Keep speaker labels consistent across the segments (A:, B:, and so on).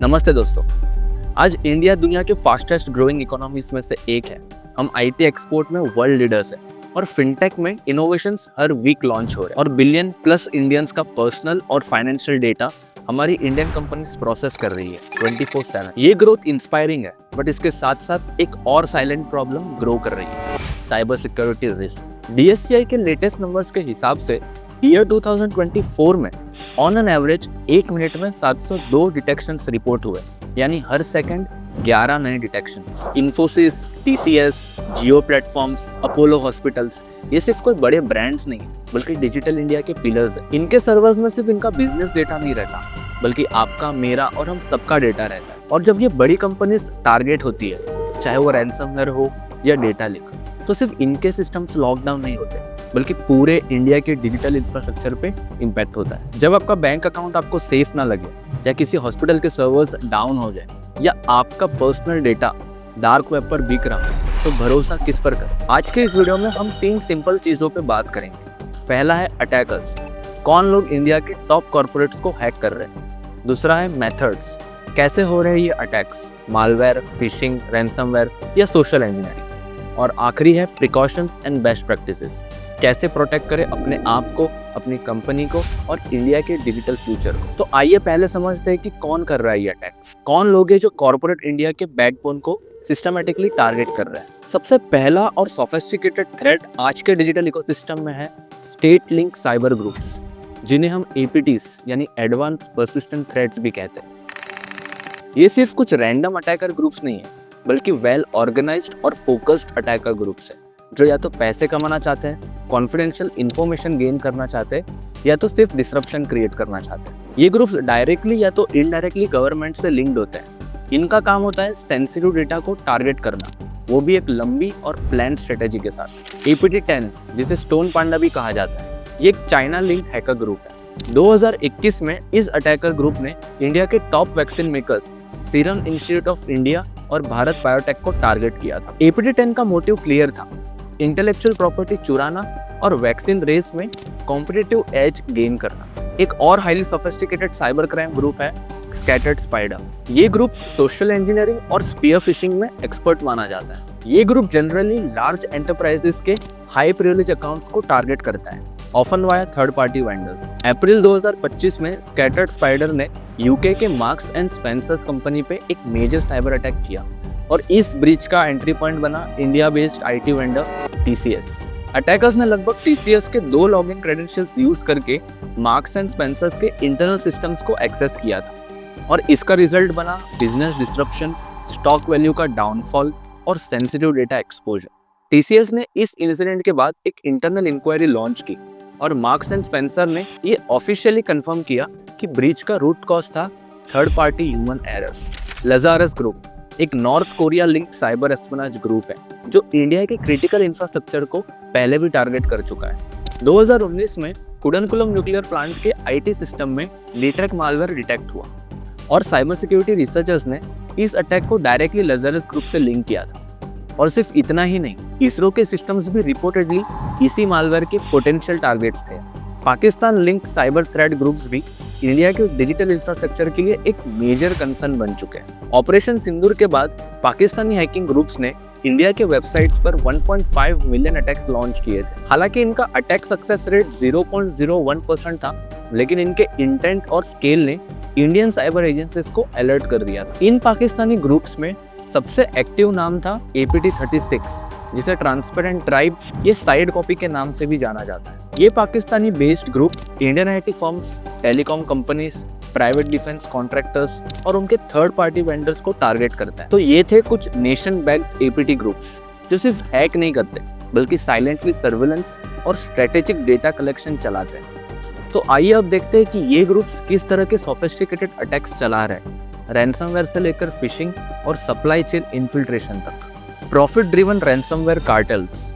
A: नमस्ते दोस्तों। आज इंडिया दुनिया के फास्टेस्ट ग्रोइंग इकोनॉमीज में से एक है। हम आईटी एक्सपोर्ट में वर्ल्ड लीडर्स हैं और फिनटेक में इनोवेशंस हर वीक लॉन्च हो रहे हैं और बिलियन प्लस इंडियंस का पर्सनल और फाइनेंशियल डेटा हमारी इंडियन कंपनीज प्रोसेस कर रही है 24/7। ये ग्रोथ इंस्पायरिंग है, बट इसके साथ साथ एक और साइलेंट प्रॉब्लम ग्रो कर रही है, साइबर सिक्योरिटी रिस्क। डीएससीआई के लेटेस्ट नंबर्स के हिसाब से ईयर 2024 में ऑन एन एवरेज 1 मिनट में 702 डिटेक्शंस रिपोर्ट हुए, यानी हर सेकंड 11 नए डिटेक्शंस। इन्फोसिस, टीसीएस, जियो प्लेटफॉर्म्स, अपोलो हॉस्पिटल्स, ये सिर्फ कोई बड़े ब्रांड्स नहीं बल्कि डिजिटल इंडिया के पिलर्स हैं। इनके सर्वर्स में सिर्फ इनका बिजनेस डेटा नहीं रहता, बल्कि आपका, मेरा और हम सबका डेटा रहता है। और जब ये बड़ी कंपनीज टारगेट होती है, चाहे वो रैंसमवेयर हो या डेटा लीक, तो सिर्फ इनके सिस्टम्स लॉकडाउन नहीं होते, बल्कि पूरे इंडिया के डिजिटल इंफ्रास्ट्रक्चर पे इम्पैक्ट होता है। जब आपका बैंक अकाउंट आपको सेफ ना लगे, या किसी हॉस्पिटल के सर्वर्स डाउन हो जाए, या आपका पर्सनल डेटा डार्क वेब पर बिक रहा हो, तो भरोसा किस पर करें? आज के इस वीडियो में हम 3 सिंपल चीजों पे बात करेंगे। पहला है अटैकर्स, कौन लोग इंडिया के टॉप कॉर्पोरेट्स को हैक कर रहे हैं। दूसरा है मेथड्स, कैसे हो रहे हैं ये अटैक्स, मालवेयर, फिशिंग, रैंसमवेयर या सोशल इंजीनियरिंग। और आखिरी है प्रिकॉशंस एंड बेस्ट प्रैक्टिसेस, कैसे प्रोटेक्ट करें अपने आप को, अपनी कंपनी को और इंडिया के डिजिटल फ्यूचर को। तो आइए पहले समझते हैं कि कौन कर रहा है ये अटैक्स, कौन लोग हैं जो कॉर्पोरेट इंडिया के बैकबोन को सिस्टमैटिकली टारगेट कर रहे हैं। सबसे पहला और सोफिस्टिकेटेड थ्रेट आज के डिजिटल इकोसिस्टम में है स्टेट लिंक साइबर ग्रुप्स, जिन्हें हम एपीटीज यानी एडवांस पर्सिस्टेंट थ्रेट्स भी कहते हैं। ये सिर्फ कुछ रैंडम अटैकर ग्रुप्स नहीं है, बल्कि वेल ऑर्गेनाइज्ड और फोकस्ड अटैकर ग्रुप्स है, जो या तो पैसे कमाना चाहते हैं, कॉन्फिडेंशियल इंफॉर्मेशन गेन करना चाहते हैं, या तो सिर्फ डिसरप्शन क्रिएट करना चाहते हैं। ये ग्रुप्स डायरेक्टली या तो इनडायरेक्टली गवर्नमेंट से लिंक्ड होते हैं। इनका काम होता है सेंसिटिव डेटा को टारगेट करना, वो भी एक लंबी और प्लान स्ट्रेटेजी के साथ। APT10, जिसे स्टोन पांडा भी कहा जाता है, ये एक चाइना लिंक्ड हैकर ग्रुप है। 2021 में इस अटैकर ग्रुप ने इंडिया के top vaccine makers serum institute of India और भारत बायोटेक को टारगेट किया था। APT10 का मोटिव क्लियर था, इंटेलेक्चुअल प्रॉपर्टी चुराना और वैक्सीन रेस में कॉम्पिटिटिव एज गेन करना। एक और highly sophisticated cyber crime group है स्कैटर्ड स्पाइडर। ये ग्रुप सोशल इंजीनियरिंग और स्पीयर फिशिंग में एक्सपर्ट माना जाता है। ये ग्रुप जनरली लार्ज एंटरप्राइजेस के हाई प्रिविलेज अकाउंट्स को टारगेट करता है, often via third party vendors. April 2025 में स्कैटर्ड स्पाइडर ने यूके के मार्क्स एंड स्पेंसर्स कंपनी पे एक मेजर साइबर अटैक किया, और इस ब्रीच का एंट्री पॉइंट बना India based IT vendor TCS। Attackers ने लगभग TCS के 2 लॉगिन क्रेडेंशियल्स यूज करके मार्क्स एंड स्पेंसर्स के इंटरनल सिस्टम्स को एक्सेस किया था, और इसका रिजल्ट बना बिजनेस डिसरप्शन, स्टॉक वैल्यू का डाउनफॉल और सेंसिटिव डेटा एक्सपोजर। TCS ने इस इंसिडेंट के बाद एक इंटरनल इंक्वायरी लॉन्च की, और मार्क्स एंड स्पेंसर ने ये ऑफिशियली कंफर्म किया कि ब्रीच का रूट कॉज था third party human error. Lazarus group एक North Korea linked cyber espionage group है, जो इंडिया के क्रिटिकल इंफ्रास्ट्रक्चर को पहले भी टारगेट कर चुका है। 2019 में कुडनकुलम न्यूक्लियर प्लांट के आईटी सिस्टम में लीट्रेक मालवेयर डिटेक्ट हुआ, और साइबर सिक्योरिटी रिसर्चर्स ने इस अटैक को डायरेक्टली लजारस ग्रुप से लिंक किया था। और सिर्फ इतना ही नहीं, इसरो के सिस्टम्स भी रिपोर्टेडली इसी मालवेयर के पोटेंशियल टारगेट्स थे। Pakistan linked cyber threat groups भी इंडिया के डिजिटल इंफ्रास्ट्रक्चर के लिए एक मेजर कंसर्न बन चुके हैं। ऑपरेशन सिंदूर के बाद पाकिस्तानी हैकिंग ग्रुप्स ने इंडिया के वेबसाइट्स पर 1.5 मिलियन अटैक्स लॉन्च किए थे। हालांकि इनका अटैक सक्सेस रेट 0.01% था, लेकिन इनके इंटेंट और स्केल ने इंडियन साइबर एजेंसीज को अलर्ट कर दिया था। इन पाकिस्तानी ग्रुप्स में सबसे एक्टिव नाम था APT36, जिसे ट्रांसपेरेंट ट्राइब ये साइड कॉपी के नाम से भी जाना जाता है। ये Pakistani based group Indian IT firms, telecom companies, private defence contractors और उनके थर्ड पार्टी वेंडर्स को टारगेट करता है। तो ये थे कुछ नेशन बैक्ड APT ग्रुप्स, जो सिर्फ हैक नहीं करते, बल्कि साइलेंटली सर्विलेंस और स्ट्रेटेजिक डेटा कलेक्शन चलाते हैं। तो आइए अब देखते हैं कि ये ग्रुप्स किस तरह के सोफिस्टिकेटेड अटैक्स चला रहे हैं, रैंसमवेयर से लेकर फिशिंग और सप्लाई चेन इन्फिल्ट्रेशन तक। प्रॉफिट ड्रिवन रैंसमवेयर कार्टेल्स,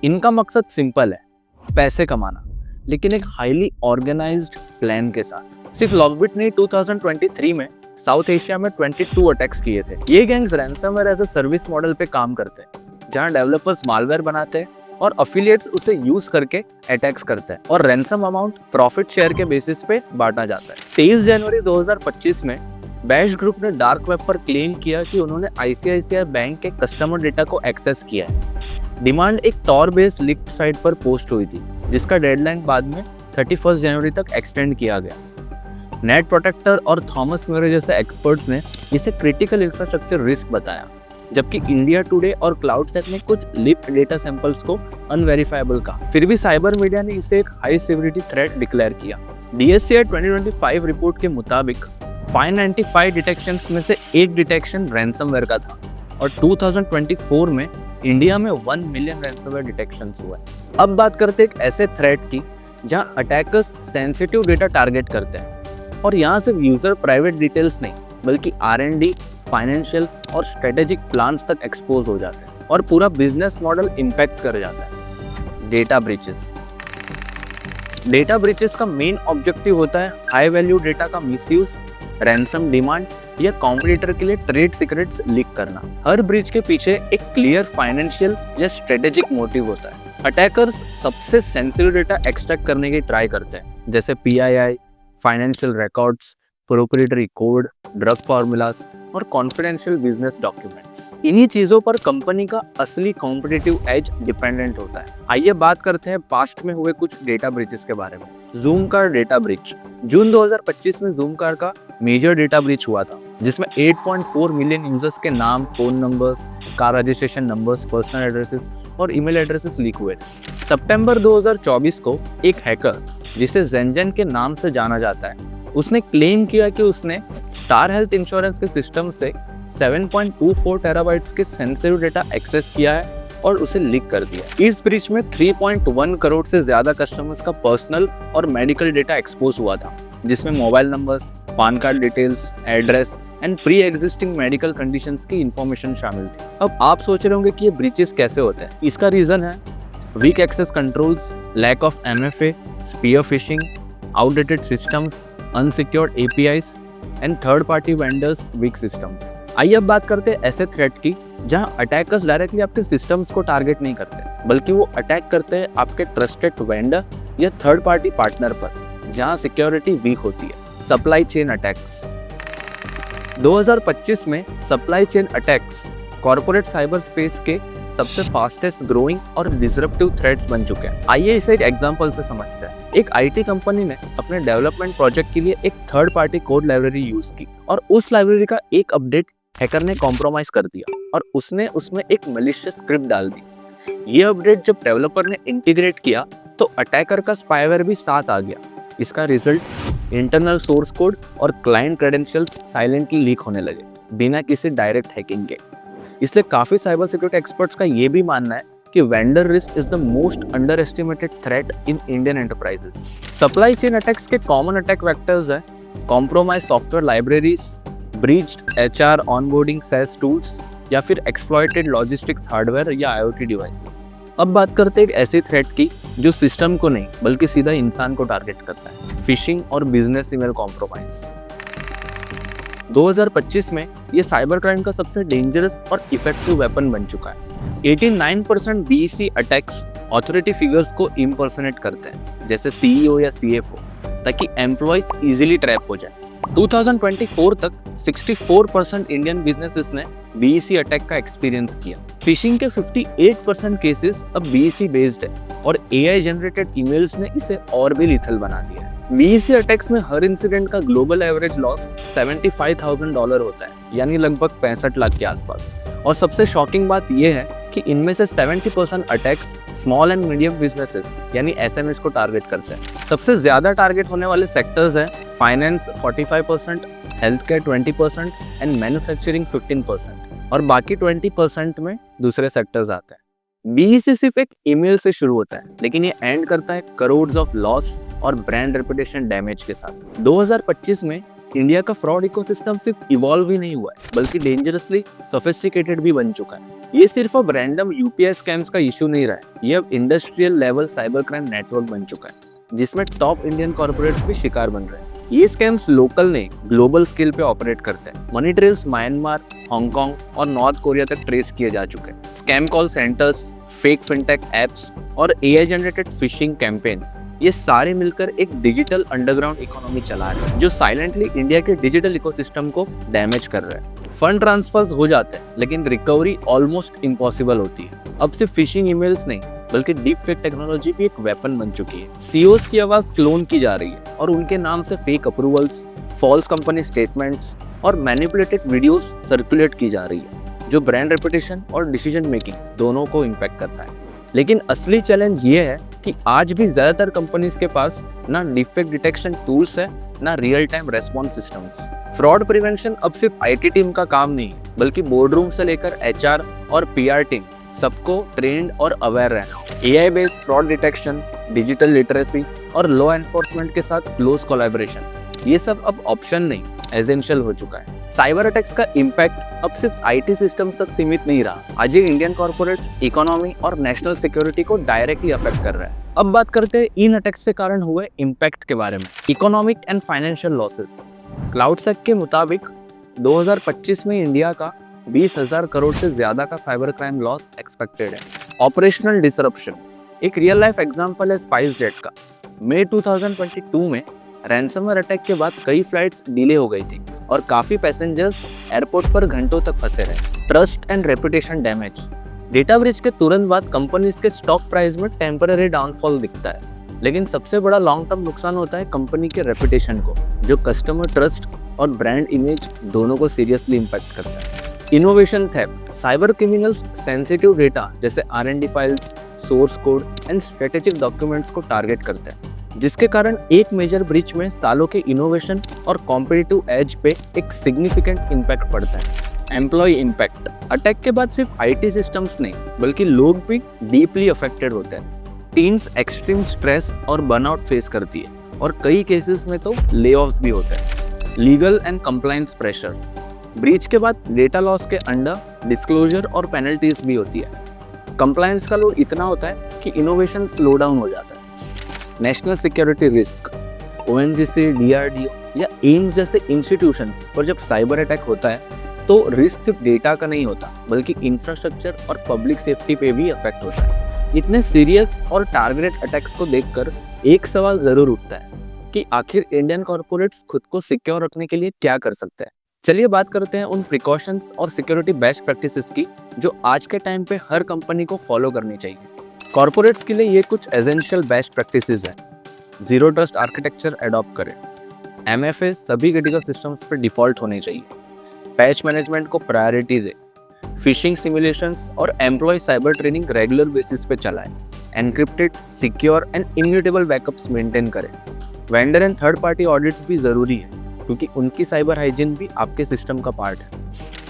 A: इनका मकसद सिंपल है, पैसे कमाना, लेकिन एक हाईली ऑर्गेनाइज्ड प्लान के साथ। सिर्फ लॉकबिट ने 2023 में साउथ एशिया में 22 अटैक्स किए थे। ये gangs ransomware as a service model पे काम करते हैं, जहां डेवलपर्स मालवेयर बनाते हैं और अफिलिएट्स उसे यूज करके अटैक्स करते हैं और रैंसम अमाउंट प्रॉफिट शेयर के बेसिस पे बांटा जाता है। 23 जनवरी 2025 में बैश ग्रुप ने डार्क वेब पर क्लेम किया कि उन्होंने आईसीआईसीआई बैंक के कस्टमर डेटा को एक्सेस किया है। डिमांड एक टॉर बेस्ड लीक्ड साइट पर पोस्ट हुई थी, जिसका डेडलाइन बाद में 31 जनवरी तक एक्सटेंड किया गया। नेट प्रोटेक्टर और थॉमस म्यूरे जैसे एक्सपर्ट्स ने इसे क्रिटिकल इंफ्रास्ट्रक्चर रिस्क बताया, जबकि इंडिया टुडे और क्लाउडसेक ने कुछ लीक्ड डेटा सैंपल्स को अनवेरिफाइबल कहा। फिर भी साइबर मीडिया ने इसे एक हाई सिवियरिटी थ्रेट डिक्लेयर किया। DSCI 2025 रिपोर्ट के मुताबिक 595 डिटेक्शंस में से एक डिटेक्शन रैंसमवेयर का था और 2024 में इंडिया में 1 मिलियन रैंसमवेयर डिटेक्शंस हुए। अब बात करते हैं एक ऐसे थ्रेट की जहां अटैकर्स सेंसिटिव डेटा टारगेट करते हैं और यहाँ सिर्फ यूजर प्राइवेट डिटेल्स नहीं बल्कि R&D, फाइनेंशियल और स्ट्रेटेजिक प्लान्स तक एक्सपोज हो जाते हैं और पूरा बिजनेस मॉडल इम्पैक्ट कर जाता है। डेटा ब्रीचेस का मेन ऑब्जेक्टिव होता है हाई वैल्यू डेटा का मिसयूज, रैंसम डिमांड या कॉम्पिटिटर के लिए ट्रेड सीक्रेट्स लीक करना। हर ब्रीच के पीछे एक क्लियर फाइनेंशियल या स्ट्रेटेजिक मोटिव होता है। अटैकर्स सबसे सेंसिटिव डेटा एक्सट्रैक्ट करने की ट्राई करते हैं, जैसे PII, financial records, proprietary code, drug formulas और कॉन्फिडेंशियल बिजनेस डॉक्यूमेंट्स। इन्हीं चीजों पर कंपनी का असली कॉम्पिटिटिव एज डिपेंडेंट होता है। आइए बात करते हैं पास्ट में हुए कुछ डेटा ब्रीचेस के बारे में। Zoomcar data breach. June 2025 में जूम कार्ड का मेजर डेटा ब्रीच हुआ था, जिसमें 8.4 मिलियन यूजर्स के नाम, phone numbers, car registration numbers, personal addresses और ईमेल एड्रेसेस लीक हुए थे। सितंबर 2024 को एक हैकर, जिसे जेनजेन के नाम से जाना जाता है, उसने क्लेम किया कि उसने स्टार हेल्थ इंश्योरेंस के सिस्टम से 7.24 टेराबाइट्स के सेंसिटिव डेटा एक्सेस किया है और उसे लीक कर दिया। इस ब्रीच में 3.1 करोड़ से ज्यादा कस्टमर्स का पर्सनल और मेडिकल डेटा एक्सपोज हुआ था, जिसमें mobile numbers, PAN card details, address and pre existing medical conditions की इंफॉर्मेशन शामिल थी। अब आप सोच रहे होंगे कि ये ब्रीचेस कैसे होते हैं। इसका रीजन है weak access controls, lack of MFA, spear phishing, outdated systems, unsecured APIs and third party vendors weak systems. आइए अब बात करते हैं ऐसे थ्रेट की जहां अटैकर्स डायरेक्टली आपके सिस्टम्स को टारगेट नहीं करते, बल्कि वो अटैक करते हैं आपके ट्रस्टेड वेंडर या थर्ड पार्टी पार्टनर पर, जहां सिक्योरिटी वीक होती है। Supply chain attacks. 2025 में supply chain attacks corporate cyber space के सबसे फास्टेस्ट ग्रोइंग और डिसरप्टिव थ्रेट्स बन चुके हैं। आइए इसे एक एग्जांपल से समझते हैं। एक IT कंपनी ने अपने डेवलपमेंट प्रोजेक्ट के लिए एक third party code library use की और उस लाइब्रेरी का एक अपडेट हैकर ने कॉम्प्रोमाइज कर दिया और उसने उसमें एक मैलिशियस स्क्रिप्ट डाल दी। ये अपडेट जब डेवलपर ने इंटीग्रेट किया तो अटैकर का स्पाईवेयर भी साथ आ गया। इसका रिजल्ट इंटरनल सोर्स कोड और क्लाइंट क्रेडेंशियल्स साइलेंटली लीक होने लगे बिना किसी डायरेक्ट हैकिंग के। इसलिए काफी साइबर सिक्योरिटी एक्सपर्ट्स का ये भी मानना है कि vendor risk is the most under estimated threat in Indian enterprises. Supply chain attacks के कॉमन अटैक वेक्टर्स है compromise software libraries, breached HR onboarding SaaS tools या फिर एक्सप्लॉइटेड लॉजिस्टिक्स हार्डवेयर या IoT डिवाइसेस। अब बात करते हैं एक ऐसी थ्रेट की जो सिस्टम को नहीं बल्कि सीधा इंसान को टारगेट करता है, फिशिंग और बिजनेस ईमेल कॉम्प्रोमाइज। 2025 में ये साइबर क्राइम का सबसे डेंजरस और इफेक्टिव वेपन बन चुका है। 89% BEC अटैक्स ऑथोरिटी फिगर्स को इम्पर्सनेट करते हैं, जैसे CEO या CFO, ताकि एम्प्लॉइज इजीली ट्रैप हो जाए। 2024 तक 64% इंडियन बिजनेसेस ने BEC अटैक का एक्सपीरियंस किया। फिशिंग के 58% केसेस अब BEC बेस्ड है और AI जनरेटेड ईमेल्स ने इसे और भी लीथल बना दिया है। BEC अटैक्स में हर इंसिडेंट का ग्लोबल एवरेज लॉस $75,000 होता है, यानी लगभग 65 लाख के आसपास। और सबसे शॉकिंग बात यह है कि इनमें से 70% attacks small and medium businesses यानी SMEs को टारगेट करते हैं। सबसे ज्यादा टारगेट होने वाले सेक्टर्स हैं finance 45%, health care 20% and manufacturing 15%, और बाकी 20% में दूसरे सेक्टर्स आते हैं। BEC सिर्फ एक ईमेल से शुरू होता है, लेकिन ये एंड करता है करोड्स ऑफ लॉस और ब्रांड रेपुटेशन डैमेज के साथ। 2025 में इंडिया का फ्रॉड इकोसिस्टम सिर्फ इवॉल्व ही नहीं हुआ है, बल्कि डेंजरसली सोफिस्टिकेटेड भी बन चुका है। ये सिर्फ अब रैंडम UPI स्कैम्स का इशू नहीं रहा है, ये अब industrial level cyber crime network बन चुका है, जिसमें टॉप इंडियन कॉर्पोरेट्स भी शिकार बन रहे हैं। ये स्कैम्स लोकल नहीं ग्लोबल स्केल पे ऑपरेट करते हैं। मनी ट्रेल्स म्यांमार, हांगकांग और नॉर्थ कोरिया तक ट्रेस किए जा चुके हैं। Scam call centres, fake fintech apps और एआई जनरेटेड फिशिंग कैंपेन्स, ये सारे मिलकर एक डिजिटल अंडरग्राउंड इकोनॉमी चला रहे हैं जो साइलेंटली इंडिया के डिजिटल इकोसिस्टम को डैमेज कर रहा है। फंड ट्रांसफर्स हो जाते हैं लेकिन रिकवरी ऑलमोस्ट इम्पॉसिबल होती है। अब सिर्फ फिशिंग ईमेल्स नहीं बल्कि डीप फेक टेक्नोलॉजी भी एक वेपन बन चुकी है। सीईओज की आवाज क्लोन की जा रही है और उनके नाम से fake approvals, false company statements और मैनिपुलेटेड वीडियोस सर्कुलेट की जा रही है जो ब्रांड रेपुटेशन और डिसीजन मेकिंग दोनों को इम्पैक्ट करता है। लेकिन असली चैलेंज ये है कि आज भी ज्यादातर कंपनीज के पास ना डिफेक्ट डिटेक्शन टूल्स है ना real time response systems. Fraud prevention अब सिर्फ आईटी टीम का काम नहीं बल्कि बोर्ड रूम से लेकर एचआर और पीआर टीम सबको ट्रेंड और अवेयर रहना। AI based fraud detection, digital literacy और लॉ एनफोर्समेंट के साथ क्लोज कोलैबोरेशन, ये सब अब ऑप्शन नहीं एसेंशियल हो चुका है। साइबर अटैक्स का इम्पैक्ट अब सिर्फ आईटी सिस्टम्स तक सीमित नहीं रहा, आज ये इंडियन कॉर्पोरेट्स, इकोनॉमी और नेशनल सिक्योरिटी को डायरेक्टली अफेक्ट कर रहा है। अब बात करते हैं इन अटैक्स के कारण हुए इम्पैक्ट के बारे में। Economic and financial losses. CloudSEK के मुताबिक 2025 में इंडिया का 20,000 करोड़ से ज्यादा का साइबर क्राइम लॉस एक्सपेक्टेड है। ऑपरेशनल डिसरप्शन, एक रियल लाइफ एग्जांपल है स्पाइसजेट का। मई 2022 में रैंसमवेयर अटैक के बाद कई फ्लाइट्स डिले हो गई थी और काफी पैसेंजर्स एयरपोर्ट पर घंटों तक फंसे रहे। Trust and reputation damage, data breach के तुरंत बाद कंपनीज के स्टॉक प्राइस में टेम्पररी डाउनफॉल दिखता है, लेकिन सबसे बड़ा लॉन्ग टर्म नुकसान होता है कंपनी के रेपुटेशन को, जो कस्टमर ट्रस्ट और ब्रांड इमेज दोनों को सीरियसली इम्पैक्ट करता है। Innovation theft, cyber criminals sensitive data जैसे R and D files, source code and strategic documents को टारगेट करते हैं, जिसके कारण एक मेजर ब्रीच में सालों के इनोवेशन और कॉम्पिटिटिव एज पे एक सिग्निफिकेंट इम्पैक्ट पड़ता है। एम्प्लॉय इम्पैक्ट, अटैक के बाद सिर्फ आईटी सिस्टम्स नहीं बल्कि लोग भी डीपली अफेक्टेड होते हैं। टीम्स एक्सट्रीम स्ट्रेस और बर्नआउट फेस करती है और कई केसेस में तो ले ऑफ्स भी होते हैं। Legal and compliance pressure, breach के बाद डेटा लॉस के अंडर डिस्क्लोजर और पेनल्टीज भी होती है। कंप्लायंस का लोड इतना होता है कि इनोवेशन स्लो डाउन हो जाता है। National security risk, ONGC, DRDO या एम्स जैसे इंस्टीट्यूशंस पर जब साइबर अटैक होता है तो रिस्क सिर्फ डेटा का नहीं होता बल्कि इंफ्रास्ट्रक्चर और पब्लिक सेफ्टी पे भी अफेक्ट होता है। इतने सीरियस और टारगेटेड अटैक्स को देखकर एक सवाल जरूर उठता है कि आखिर इंडियन कॉर्पोरेट्स खुद को सिक्योर रखने के लिए क्या कर सकते हैं। चलिए बात करते हैं उन प्रिकॉशंस और सिक्योरिटी बेस्ट प्रैक्टिसेस की जो आज के टाइम पे हर कंपनी को फॉलो करनी चाहिए। कॉर्पोरेट्स के लिए ये कुछ एसेंशियल बेस्ट प्रैक्टिसेस हैं। जीरो ट्रस्ट आर्किटेक्चर अडॉप्ट करें। एमएफए सभी क्रिटिकल सिस्टम्स पर डिफॉल्ट होने चाहिए। पैच मैनेजमेंट को प्रायोरिटी दे। फिशिंग सिमुलेशंस और employee cyber training regular basis पे चलाएं। Encrypted, secure and immutable backups maintain करें। Vendor and third party audits भी जरूरी है क्योंकि उनकी साइबर हाइजीन भी आपके सिस्टम का पार्ट है।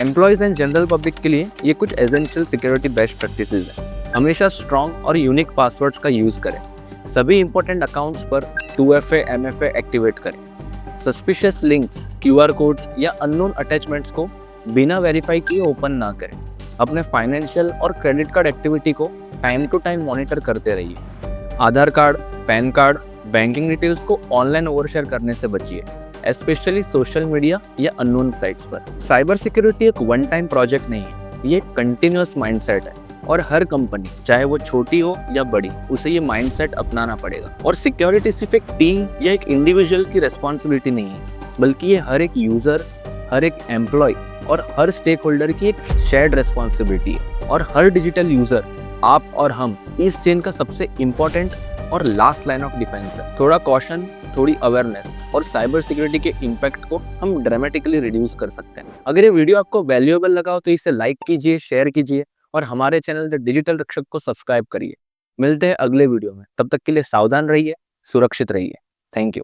A: एम्प्लॉयज एंड जनरल पब्लिक के लिए ये कुछ एसेंशियल सिक्योरिटी बेस्ट प्रैक्टिसेस हैं। हमेशा स्ट्रॉन्ग और यूनिक पासवर्ड्स का यूज करें। सभी इंपॉर्टेंट अकाउंट्स पर 2FA MFA एक्टिवेट करें। सस्पिशियस लिंक्स, QR कोड्स या अननोन अटैचमेंट्स को बिना वेरीफाई किए ओपन ना करें। अपने फाइनेंशियल और क्रेडिट कार्ड एक्टिविटी को टाइम टू टाइम मॉनिटर करते रहिए। Aadhaar card, PAN card, banking details को ऑनलाइन ओवरशेयर करने से बचिए, स्पेशली सोशल मीडिया या अननोन साइट्स पर। साइबर सिक्योरिटी एक वन टाइम प्रोजेक्ट नहीं है, ये एक कंटिन्यूअस माइंडसेट है और हर कंपनी चाहे वो छोटी हो या बड़ी उसे ये माइंडसेट अपनाना पड़ेगा। और सिक्योरिटी सिर्फ एक टीम या एक इंडिविजुअल की रिस्पॉन्सिबिलिटी नहीं है बल्कि ये हर एक यूजर, हर एक एम्प्लॉय और हर स्टेक होल्डर की एक शेयर्ड रिस्पॉन्सिबिलिटी है। और हर डिजिटल यूजर, आप और हम, इस चेन का सबसे इंपॉर्टेंट और लास्ट लाइन ऑफ डिफेंस है। थोड़ा कॉशन, थोड़ी अवेयरनेस और साइबर सिक्योरिटी के इम्पैक्ट को हम ड्रामेटिकली रिड्यूस कर सकते हैं। अगर ये वीडियो आपको वैल्यूएबल लगा हो तो इसे लाइक कीजिए, शेयर कीजिए और हमारे चैनल द डिजिटल रक्षक को सब्सक्राइब करिए। मिलते हैं अगले वीडियो में, तब तक के लिए सावधान रहिए, सुरक्षित रहिए। Thank you.